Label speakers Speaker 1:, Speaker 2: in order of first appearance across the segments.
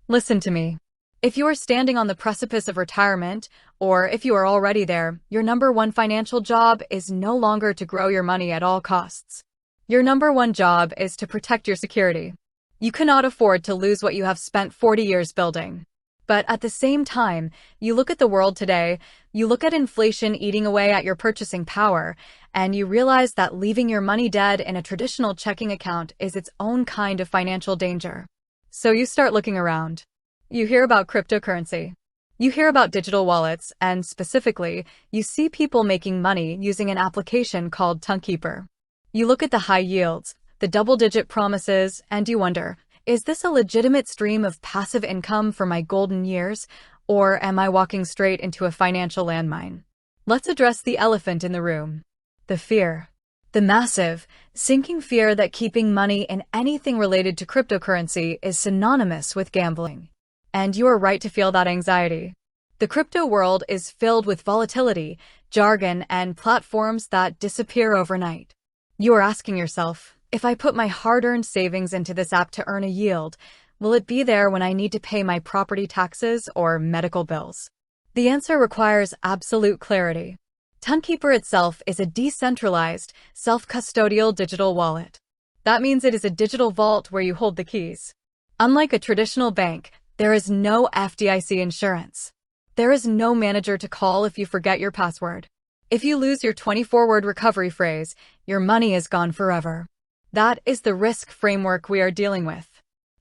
Speaker 1: Listen to me. If you are standing on the precipice of retirement, or if you are already there, your number one financial job is no longer to grow your money at all costs. Your number one job is to protect your security. You cannot afford to lose what you have spent 40 years building. But at the same time, you look at the world today, you look at inflation eating away at your purchasing power, and you realize that leaving your money dead in a traditional checking account is its own kind of financial danger. So you start looking around. You hear about cryptocurrency. You hear about digital wallets, and specifically, you see people making money using an application called Tonkeeper. You look at the high yields, the double-digit promises, and you wonder, is this a legitimate stream of passive income for my golden years, or am I walking straight into a financial landmine? Let's address the elephant in the room. The fear. The massive, sinking fear that keeping money in anything related to cryptocurrency is synonymous with gambling. And you are right to feel that anxiety. The crypto world is filled with volatility, jargon, and platforms that disappear overnight. You are asking yourself, if I put my hard-earned savings into this app to earn a yield, will it be there when I need to pay my property taxes or medical bills? The answer requires absolute clarity. Tonkeeper itself is a decentralized, self-custodial digital wallet. That means it is a digital vault where you hold the keys. Unlike a traditional bank, there is no FDIC insurance. There is no manager to call if you forget your password. If you lose your 24-word recovery phrase, your money is gone forever. That is the risk framework we are dealing with.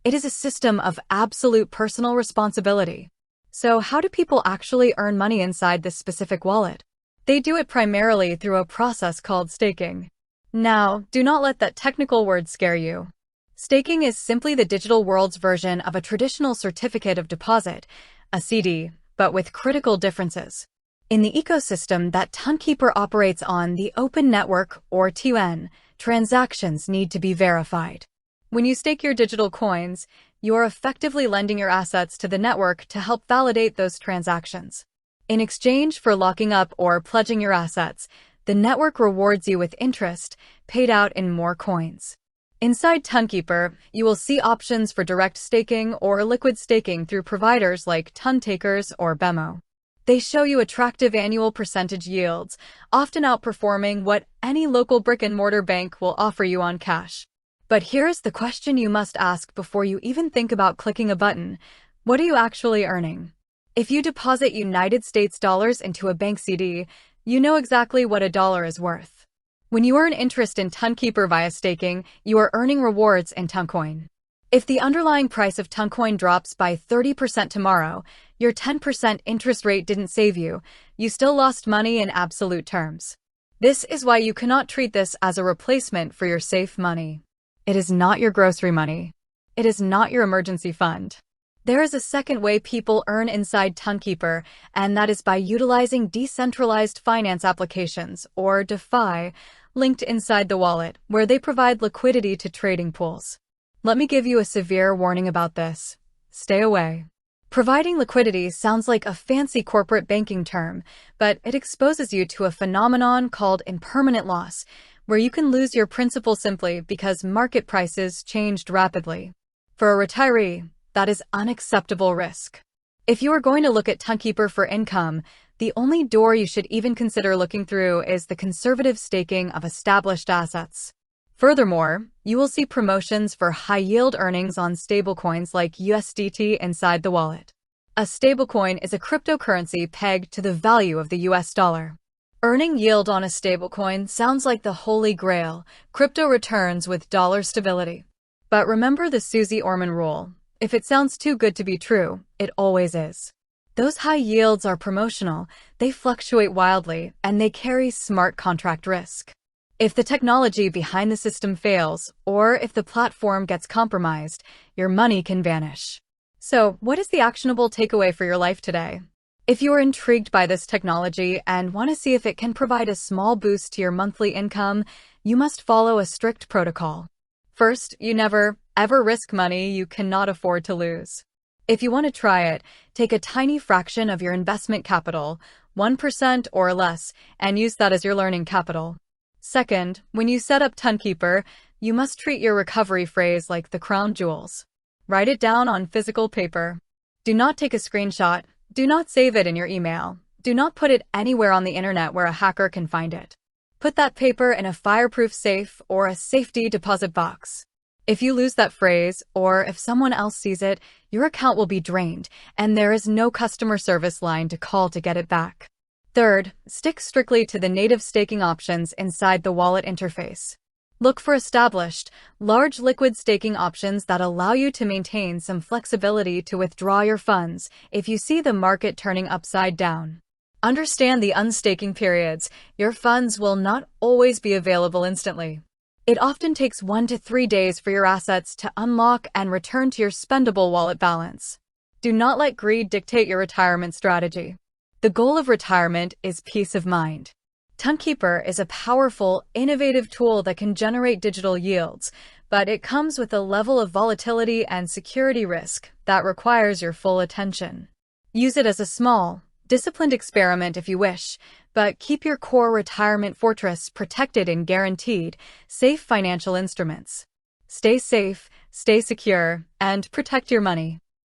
Speaker 1: It is a system of absolute personal responsibility. So how do people actually earn money inside this specific wallet? They do it primarily through a process called staking. Now, do not let that technical word scare you. Staking is simply the digital world's version of a traditional certificate of deposit, a CD, but with critical differences. In the ecosystem that Tonkeeper operates on, the open network, or TON, transactions need to be verified. When you stake your digital coins, you are effectively lending your assets to the network to help validate those transactions. In exchange for locking up or pledging your assets, the network rewards you with interest, paid out in more coins. Inside Tonkeeper, you will see options for direct staking or liquid staking through providers like Tontakers or BMO. They show you attractive annual percentage yields, often outperforming what any local brick-and-mortar bank will offer you on cash. But here's the question you must ask before you even think about clicking a button. What are you actually earning? If you deposit United States dollars into a bank CD, you know exactly what a dollar is worth. When you earn interest in Tonkeeper via staking, you are earning rewards in Toncoin. If the underlying price of Toncoin drops by 30% tomorrow, your 10% interest rate didn't save you. You still lost money in absolute terms. This is why you cannot treat this as a replacement for your safe money. It is not your grocery money. It is not your emergency fund. There is a second way people earn inside Tonkeeper, and that is by utilizing decentralized finance applications, or DeFi, linked inside the wallet, where they provide liquidity to trading pools. Let me give you a severe warning about this. Stay away. Providing liquidity sounds like a fancy corporate banking term, but it exposes you to a phenomenon called impermanent loss, where you can lose your principal simply because market prices changed rapidly. For a retiree, that is unacceptable risk. If you are going to look at Tonkeeper for income, the only door you should even consider looking through is the conservative staking of established assets. Furthermore, you will see promotions for high-yield earnings on stablecoins like USDT inside the wallet. A stablecoin is a cryptocurrency pegged to the value of the US dollar. Earning yield on a stablecoin sounds like the holy grail, crypto returns with dollar stability. But remember the Susie Orman rule. If it sounds too good to be true, it always is. Those high yields are promotional, they fluctuate wildly, and they carry smart contract risk. If the technology behind the system fails, or if the platform gets compromised, your money can vanish. So, what is the actionable takeaway for your life today? If you are intrigued by this technology and want to see if it can provide a small boost to your monthly income, you must follow a strict protocol. First, you never, ever risk money you cannot afford to lose. If you want to try it, take a tiny fraction of your investment capital, 1% or less, and use that as your learning capital. Second, when you set up Tonkeeper, you must treat your recovery phrase like the crown jewels. Write it down on physical paper. Do not take a screenshot. Do not save it in your email. Do not put it anywhere on the internet where a hacker can find it. Put that paper in a fireproof safe or a safety deposit box. If you lose that phrase, or if someone else sees it, your account will be drained, and there is no customer service line to call to get it back. Third, stick strictly to the native staking options inside the wallet interface. Look for established, large liquid staking options that allow you to maintain some flexibility to withdraw your funds if you see the market turning upside down. Understand the unstaking periods. Your funds will not always be available instantly. It often takes 1 to 3 days for your assets to unlock and return to your spendable wallet balance. Do not let greed dictate your retirement strategy. The goal of retirement is peace of mind. Tonkeeper is a powerful, innovative tool that can generate digital yields, but it comes with a level of volatility and security risk that requires your full attention. Use it as a small, disciplined experiment if you wish, but keep your core retirement fortress protected in guaranteed, safe financial instruments. Stay safe, stay secure, and protect your money.